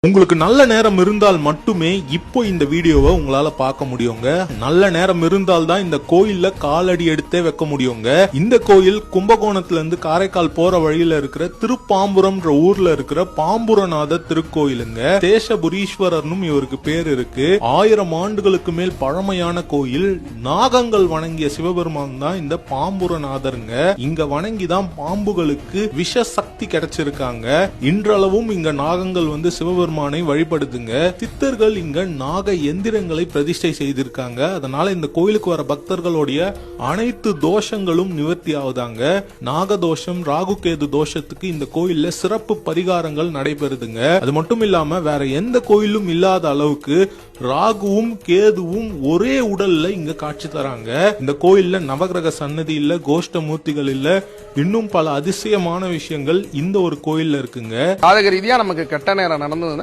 உங்களுக்கு நல்ல நேரம் இருந்தால் மட்டுமே இப்போ இந்த வீடியோவை உங்களால பார்க்க முடியுங்க. நல்ல நேரம் இருந்தால் தான் இந்த கோயில்ல காலடி எடுத்தே வைக்க முடியுங்க. இந்த கோயில் கும்பகோணத்துல இருந்து காரைக்கால் போற வழியில இருக்கிற திருப்பாம்புரம்ன்ற ஊர்ல இருக்கிற பாம்புரநாதர் திருக்கோயிலுங்க. சேஷபுரீஸ்வரர்னும் இவருக்கு பேர் இருக்கு. 1000 ஆண்டுகளுக்கு மேல் பழமையான கோயில். நாகங்கள் வணங்கிய சிவபெருமான் தான் இந்த பாம்புரநாதருங்க. இங்க வணங்கிதான் பாம்புகளுக்கு விஷ சக்தி கிடைச்சிருக்காங்க. இன்றளவும் இங்க நாகங்கள் வந்து சிவபெருமான் வழிபடுதுங்க. சித்தர்கள் இங்க நாக எந்திரங்களை பிரதிஷ்டை செய்திருக்காங்க. அதனால இந்த கோயிலுக்கு வர பக்தர்களுடைய அனைத்து தோஷங்களும் நிவர்த்தி ஆகுதாங்க. நாக தோஷம், ராகு கேது தோஷத்துக்கு இந்த கோயில்ல சிறப்பு பரிகாரங்கள் நடைபெறுதுங்க. அது மட்டும் இல்லாம வேற எந்த கோயிலும் இல்லாத அளவுக்கு ராகுவும் கேதுவும் ஒரே உடல்ல இங்க காட்சி தராங்க. இந்த கோயில்ல நவகிரக சன்னதி இல்ல, கோஷ்ட மூர்த்திகள் இல்ல, இன்னும் பல அதிசயமான விஷயங்கள் இந்த ஒரு கோயில்ல இருக்குங்க. ஜாதக ரீதியா நமக்கு கெட்ட நேரம் நடந்தது